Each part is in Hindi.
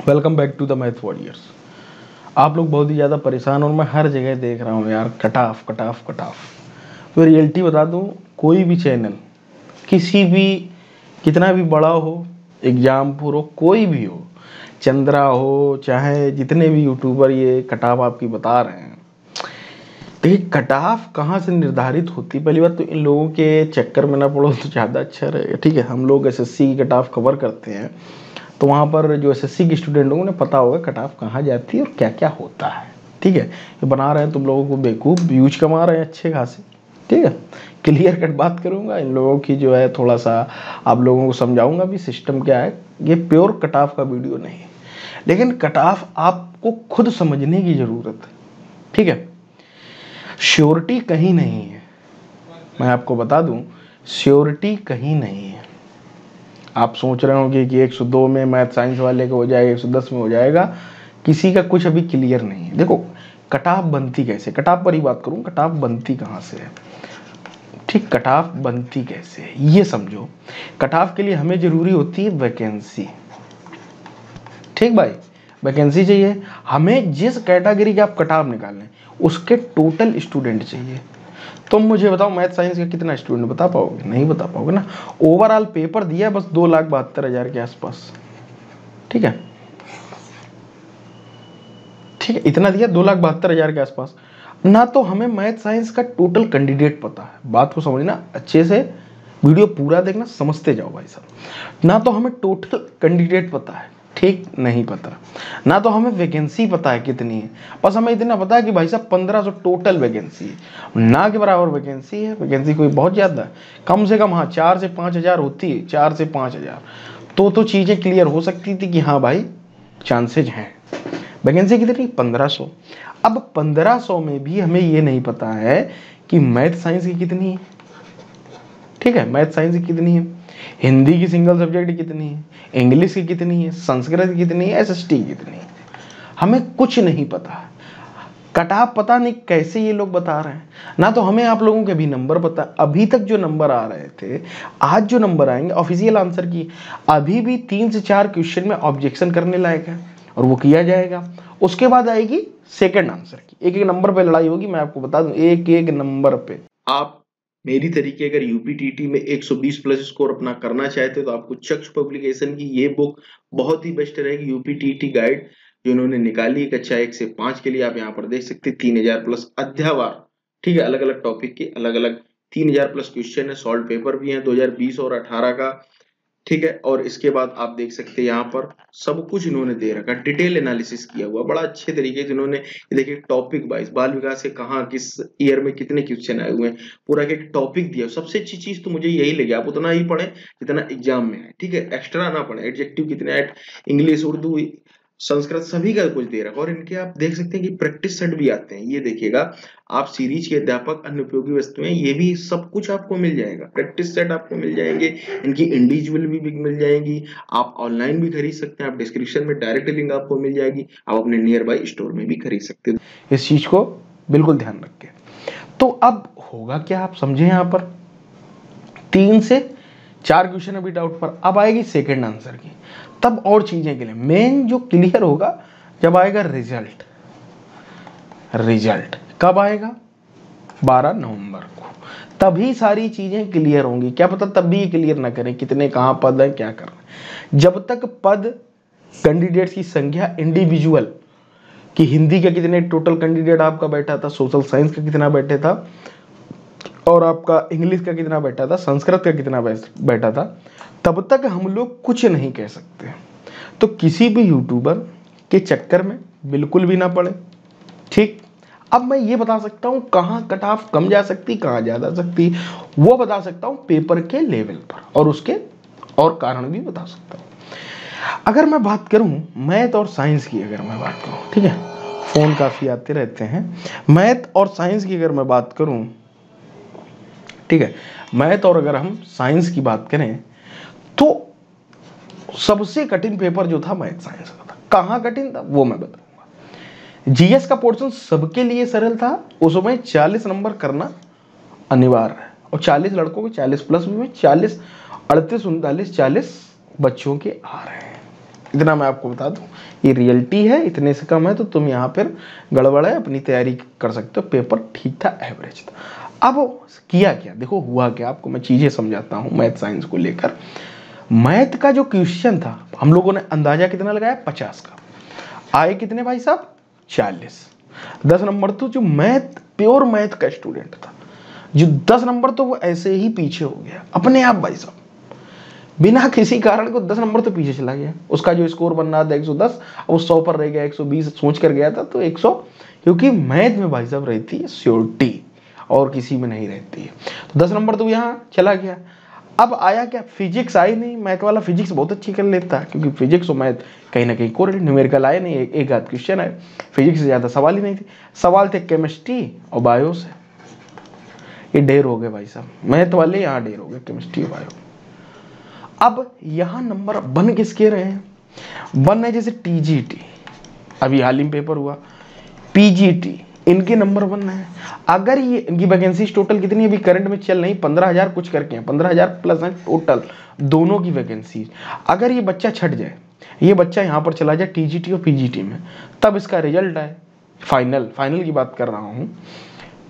Welcome back to the math warriors. आप लोग बहुत ही ज़्यादा परेशान और मैं हर जगह देख रहा हूँ यार, कट ऑफ। तो रियलिटी बता दूँ, कोई भी चैनल किसी भी कितना भी बड़ा हो, एग्जामपुर हो, कोई भी हो, चंद्रा हो, चाहे जितने भी यूट्यूबर ये कट ऑफ आपकी बता रहे हैं, तो ये कट ऑफ कहाँ से निर्धारित होती। पहली बात तो इन लोगों के चक्कर में ना पड़ो तो ज़्यादा अच्छा रहेगा। ठीक है, हम लोग एसएससी की कट ऑफ कवर करते हैं, तो वहाँ पर जो एसएससी के स्टूडेंट होंगे उन्हें पता होगा कट ऑफ कहाँ जाती है और क्या क्या होता है। ठीक है, ये बना रहे हैं तुम लोगों को बेवकूफ़, व्यूज कमा रहे हैं अच्छे खासे। ठीक है, क्लियर कट बात करूँगा इन लोगों की, जो है थोड़ा सा आप लोगों को समझाऊंगा भी सिस्टम क्या है। ये प्योर कट ऑफ का वीडियो नहीं है, लेकिन कट ऑफ आपको खुद समझने की ज़रूरत है। ठीक है, श्योरिटी कहीं नहीं है, मैं आपको बता दूं, श्योरिटी कहीं नहीं है। आप सोच रहे होंगे कि 102 में मैथ साइंस वाले को हो जाएगा, 110 में हो जाएगा, किसी का कुछ अभी क्लियर नहीं है। देखो कट ऑफ बनती कैसे, कट ऑफ पर ही बात करूं, कट ऑफ बनती कहाँ से है। ठीक, कट ऑफ बनती कैसे है ये समझो। कट ऑफ के लिए हमें जरूरी होती है वैकेंसी। ठीक भाई, वैकेंसी चाहिए हमें, जिस कैटेगरी के आप कट ऑफ निकालने उसके टोटल स्टूडेंट चाहिए। तुम मुझे बताओ मैथ साइंस का कितना स्टूडेंट बता पाओगे? नहीं बता पाओगे ना। ओवरऑल पेपर दिया बस 2,72,000 के आसपास। ठीक है, ठीक है, इतना दिया 2,72,000 के आसपास। ना तो हमें मैथ साइंस का टोटल कैंडिडेट पता है, बात को समझना अच्छे से, वीडियो पूरा देखना, समझते जाओ भाई साहब। ना तो हमें टोटल कैंडिडेट पता है, ठीक नहीं पता। ना तो हमें वैकेंसी पता है कितनी है, बस हमें इतना पता है कि भाई साहब 1500 टोटल वैकेंसी है। ना के बराबर वैकेंसी है, वैकेंसी कोई बहुत ज़्यादा है, कम से कम हाँ 4 से 5,000 होती है, 4 से 5,000 तो चीज़ें क्लियर हो सकती थी कि हाँ भाई चांसेज हैं। वैकेंसी कितनी? 1500। अब 1500 में भी हमें ये नहीं पता है कि मैथ साइंस की कितनी है। ठीक है, मैथ साइंस की कितनी है, हिंदी की सिंगल सब्जेक्ट कितनी है, इंग्लिश की कितनी है, संस्कृत की कितनी है, एसएसटी की कितनी है, हमें कुछ नहीं पता है। कट ऑफ पता नहीं कैसे ये लोग बता रहे हैं। ना तो हमें आप लोगों के भी नंबर पता, अभी तक जो नंबर आ रहे थे, आज जो नंबर आएंगे ऑफिशियल आंसर की, अभी भी 3 से 4 क्वेश्चन में ऑब्जेक्शन करने लायक है और वो किया जाएगा। उसके बाद आएगी सेकंड आंसर की, एक एक नंबर पे लड़ाई होगी। मैं आपको बता दूं, एक एक नंबर पे आप मेरी तरीके अगर यूपीटीटी में 120 प्लस स्कोर अपना करना चाहते हो तो आपको चक्ष पब्लिकेशन की ये बुक बहुत ही बेस्ट रहेगी, यूपीटीटी गाइड जो इन्होंने निकाली कक्षा 1 से 5 के लिए। आप यहाँ पर देख सकते हैं 3000 प्लस अध्यावार। ठीक है, अलग अलग टॉपिक के अलग अलग 3000 प्लस क्वेश्चन है, सॉल्व पेपर भी है 2020 और 18 का। ठीक है, और इसके बाद आप देख सकते हैं यहाँ पर सब कुछ इन्होंने दे रखा, डिटेल एनालिसिस किया हुआ बड़ा अच्छे तरीके से इन्होंने। देखिए टॉपिक वाइज बाल विकास से कहाँ किस ईयर में कितने क्वेश्चन आए हुए हैं, पूरा एक टॉपिक दिया। सबसे अच्छी चीज तो मुझे यही लगी, आप उतना ही पढ़े जितना एग्जाम में है। ठीक है, एक्स्ट्रा ना पढ़े, एडजेक्टिव कितने, इंग्लिश, उर्दू, संस्कृत सभी का कुछ दे रखा। और इनके आप देख सकते हैं कि प्रैक्टिस सेट भी आते हैं, ये देखिएगा आप, सीरीज के अध्यापक, अन्य उपयोगी वस्तुएं, ये भी सब कुछ आपको मिल जाएगा। प्रैक्टिस सेट आपको मिल जाएंगे, इनकी इंडिविजुअल भी मिल जाएंगी, आप ऑनलाइन भी खरीद सकते हैं। आप डिस्क्रिप्शन में डायरेक्ट लिंक आपको मिल जाएगी, आप अपने नियर बाई स्टोर में भी खरीद सकते हैं। इस चीज को बिल्कुल ध्यान रखें। तो अब होगा क्या, आप समझे, यहाँ पर 3 से 4 क्वेश्चन अभी डाउट पर, अब आएगी सेकेंड आंसर की, तब और चीजें के लिए मेन जो क्लियर होगा जब आएगा रिजल्ट। रिजल्ट कब आएगा? 12 नवंबर को, तभी सारी चीजें क्लियर होंगी। क्या पता तब भी क्लियर ना करें कितने कहां पद है, क्या करना है। जब तक पद, कैंडिडेट्स की संख्या इंडिविजुअल कि हिंदी के कितने टोटल कैंडिडेट आपका बैठा था, सोशल साइंस का कितना बैठे था, और आपका इंग्लिश का कितना बैठा था, संस्कृत का कितना बैठा था, तब तक हम लोग कुछ नहीं कह सकते। तो किसी भी यूट्यूबर के चक्कर में बिल्कुल भी ना पड़े। ठीक, अब मैं ये बता सकता हूं कहां कट ऑफ कम जा सकती, कहां ज्यादा सकती, वो बता सकता हूं पेपर के लेवल पर, और उसके और कारण भी बता सकता हूं। अगर मैं बात करूं मैथ और साइंस की, अगर मैं बात करूं, ठीक है, फोन काफी आते रहते हैं, मैथ और साइंस की अगर मैं बात करूं, ठीक है, मैथ और अगर हम साइंस की बात करें तो सबसे कठिन पेपर जो था मैथ साइंस का था। कहां कठिन था वो मैं बताऊंगा। जीएस का पोर्शन सबके लिए सरल था, उसमें 40 नंबर करना अनिवार्य है, और 40 लड़कों के 40 प्लस में 40, 38, 39, 40 बच्चों के आ रहे हैं। इतना मैं आपको बता दूं, ये रियलिटी है, इतने से कम है तो तुम यहाँ पर गड़बड़ है, अपनी तैयारी कर सकते हो, पेपर ठीक था, एवरेज था। अब किया क्या, देखो हुआ क्या, आपको मैं चीज़ें समझाता हूँ मैथ साइंस को लेकर। मैथ का जो क्वेश्चन था हम लोगों ने अंदाजा कितना लगाया, 50 का, आए कितने भाई साहब, 40। 10 नंबर तो जो मैथ, प्योर मैथ का स्टूडेंट था, जो 10 नंबर तो वो ऐसे ही पीछे हो गया अपने आप भाई साहब, बिना किसी कारण को 10 नंबर तो पीछे चला गया। उसका जो स्कोर बन रहा था 110, अब वो 100 पर रह गया, 120 सोच कर गया था तो 100, क्योंकि मैथ में भाई साहब रहती है श्योरिटी और किसी में नहीं रहती है। तो 10 नंबर तो यहाँ चला गया। अब आया क्या, फिजिक्स आई नहीं, मैथ वाला फिजिक्स बहुत अच्छी कर लेता है, क्योंकि फिजिक्स और मैथ कहीं ना कहीं कोरिलेट, न्यूमेरिकल आए नहीं, एक आध क्वेश्चन आए, फिजिक्स से ज़्यादा सवाल ही नहीं थे, सवाल थे केमिस्ट्री और बायो से, ये ढेर हो गए भाई साहब, मैथ वाले यहाँ ढेर हो गए, केमिस्ट्री और बायो। अब यहाँ नंबर बन किसके रहे हैं, बन है जैसे टीजीटी, अभी हाल ही में पेपर हुआ, पीजीटी, इनके नंबर बन रहे हैं। अगर ये इनकी वैकेंसी टोटल कितनी अभी करंट में चल रही, 15,000 कुछ करके हैं, 15,000 प्लस है टोटल दोनों की वैकेंसी। अगर ये बच्चा छट जाए, ये बच्चा यहाँ पर चला जाए टीजीटी और पीजीटी में, तब इसका रिजल्ट आए फाइनल की बात कर रहा हूँ,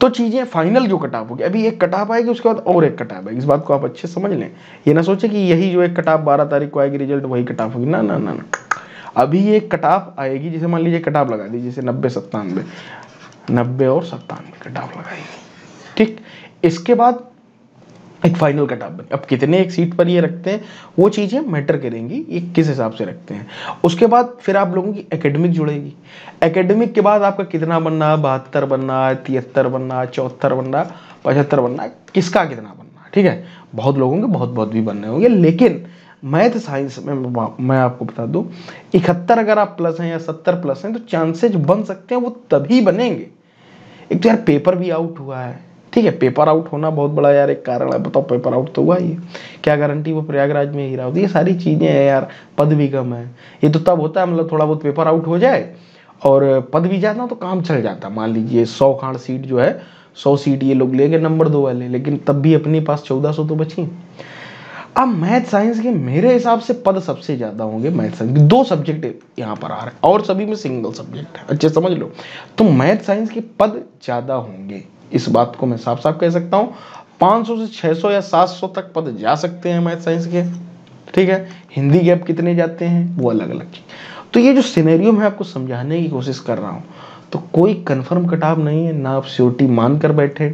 तो चीज़ें फाइनल जो कटाप होगी, अभी एक कटाप आएगी उसके बाद और एक कटाप आएगी, इस बात को आप अच्छे समझ लें। ये ना सोचे कि यही जो एक कटाप 12 तारीख को आएगी रिजल्ट वही कटाप होगी, ना ना ना ना, अभी ये एक कटाप आएगी, जैसे मान लीजिए कटाप लगा दी, जैसे 90 और 97 कटाप लगाएगी, ठीक। इसके बाद एक फाइनल कटाप बने, अब कितने एक सीट पर ये रखते हैं वो चीज़ें मैटर करेंगी, ये किस हिसाब से रखते हैं। उसके बाद फिर आप लोगों की एकेडमिक जुड़ेगी, एकेडमिक के बाद आपका कितना बनना है, 72 बनना है, 73 बनना है, 74 बनना है, 75 बनना है, किसका कितना बनना है, ठीक है। बहुत लोगों के बहुत भी बनने होंगे, लेकिन मैथ साइंस में मैं आपको बता दूं, 71 अगर आप प्लस हैं या 70 प्लस हैं तो चांसेज बन सकते हैं, वो तभी बनेंगे। एक तो यार पेपर भी आउट हुआ है, ठीक है, पेपर आउट होना बहुत बड़ा यार एक कारण है, बताओ पेपर आउट तो हुआ ही है, क्या गारंटी वो प्रयागराज में ही रहा होती, ये सारी चीज़ें हैं यार, पद भी कम है, ये तो तब होता है मतलब थोड़ा बहुत पेपर आउट हो जाए और पद भी जाता तो काम चल जाता। मान लीजिए 100 खाड़ सीट जो है, 100 सीट ये लोग ले गए नंबर 2 वाले, लेकिन तब भी अपने पास 1400 तो बची। अब मैथ साइंस के मेरे हिसाब से पद सबसे ज़्यादा होंगे, मैथ साइंस के 2 सब्जेक्ट यहाँ पर आ रहे हैं और सभी में सिंगल सब्जेक्ट है, अच्छे समझ लो, तो मैथ साइंस के पद ज़्यादा होंगे, इस बात को मैं साफ साफ कह सकता हूँ। 500 से 600 या 700 तक पद जा सकते हैं मैथ साइंस के, ठीक है। हिंदी के अब कितने जाते हैं वो अलग अलग चीज। तो ये जो सिनेरियो मैं आपको समझाने की कोशिश कर रहा हूँ, तो कोई कंफर्म कटाव नहीं है, ना आप श्योरिटी मान कर बैठे,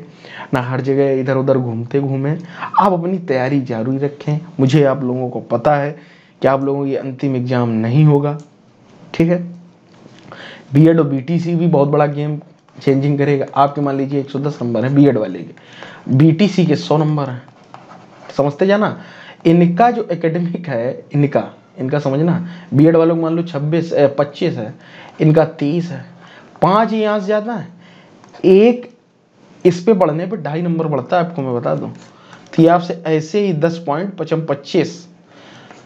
ना हर जगह इधर उधर घूमते घूमे, आप अपनी तैयारी जारी रखें। मुझे आप लोगों को पता है कि आप लोगों की अंतिम एग्जाम नहीं होगा, ठीक है। बीएड और बीटीसी भी बहुत बड़ा गेम चेंजिंग करेगा। आपके मान लीजिए 110 नंबर है बीएड वाले के, बीटीसी के 100 नंबर हैं, समझते जाना। इनका जो एकेडमिक है इनका समझना, बीएड वालों को मान लो 25 है, इनका 30 है, 5 ही यहाँ से ज़्यादा है, एक इस पे बढ़ने पे 2.5 नंबर बढ़ता है, आपको मैं बता दूं। तो आपसे ऐसे ही 10.25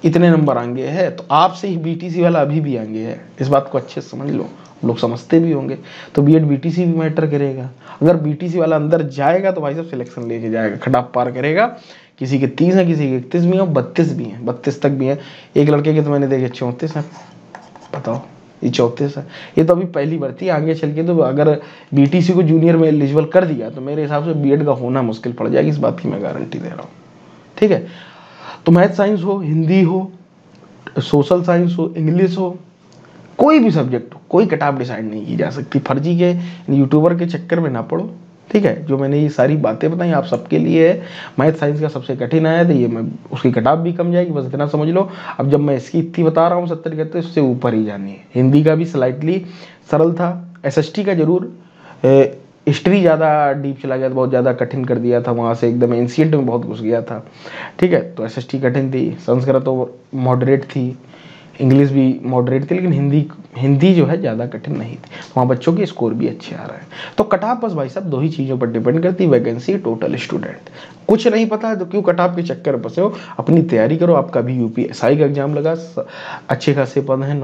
इतने नंबर आएंगे है, तो आपसे ही बीटीसी वाला अभी भी आएंगे है, इस बात को अच्छे से समझ लो, लोग समझते भी होंगे। तो बीएड बीटीसी भी मैटर करेगा, अगर बीटीसी वाला अंदर जाएगा तो भाई साहब सिलेक्शन लेके जाएगा, खटाप पार करेगा। किसी के 30 है, किसी के 31 भी है, 32 भी हैं, 32 तक भी हैं। एक लड़के के तो मैंने देखे 34 है, बताओ, ये 34 है। ये तो अभी पहली भर्ती है, आगे चल के तो अगर बीटीसी को जूनियर में एलिजिबल कर दिया तो मेरे हिसाब से बीएड का होना मुश्किल पड़ जाएगी, इस बात की मैं गारंटी दे रहा हूँ, ठीक है। तो मैथ साइंस हो, हिंदी हो, सोशल साइंस हो, इंग्लिश हो, कोई भी सब्जेक्ट हो, कोई कटाप डिसाइड नहीं की जा सकती। फर्जी के यूट्यूबर के चक्कर में ना पड़ो, ठीक है। जो मैंने ये सारी बातें बताई आप सबके लिए है। मैथ साइंस का सबसे कठिन आया था ये, मैं उसकी कटाप भी कम जाएगी, बस इतना समझ लो। अब जब मैं इसकी इतनी बता रहा हूँ 70 कहते उससे ऊपर ही जानी है। हिंदी का भी स्लाइटली सरल था, एसएसटी का जरूर हिस्ट्री ज़्यादा डीप चला गया था, बहुत ज़्यादा कठिन कर दिया था, वहाँ से एकदम एंशिएंट में बहुत घुस गया था, ठीक है। तो एसएसटी कठिन थी, संस्कृत तो मॉडरेट थी, इंग्लिश भी मॉडरेट थी, लेकिन हिंदी जो है ज़्यादा कठिन नहीं थी, तो वहाँ बच्चों के स्कोर भी अच्छे आ रहे हैं। तो कटाप बस भाई साहब 2 ही चीज़ों पर डिपेंड करती है, वैकेंसी, टोटल स्टूडेंट। कुछ नहीं पता है तो क्यों कटाप के चक्कर में फंसे हो, अपनी तैयारी करो। आपका भी यूपीएसआई का एग्जाम लगा, अच्छे खासे पद हैं,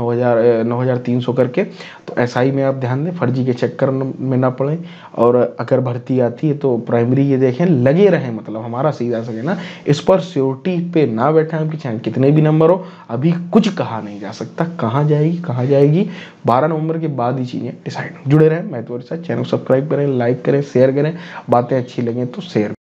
9,300 करके, तो एसआई में आप ध्यान दें, फर्जी के चक्कर में ना पड़ें। और अगर भर्ती आती है तो प्राइमरी ये देखें, लगे रहें, मतलब हमारा सीधा सा कहना, इस पर श्योरिटी पे ना बैठें, आपकी चाहे कितने भी नंबर हो, अभी कुछ कहा नहीं जा सकता कहाँ जाएगी 12 नवंबर के बाद ही चीज़ें डिसाइड। जुड़े रहें मैं तो साथ, चैनल सब्सक्राइब करें, लाइक करें, शेयर करें, बातें अच्छी लगें तो शेयर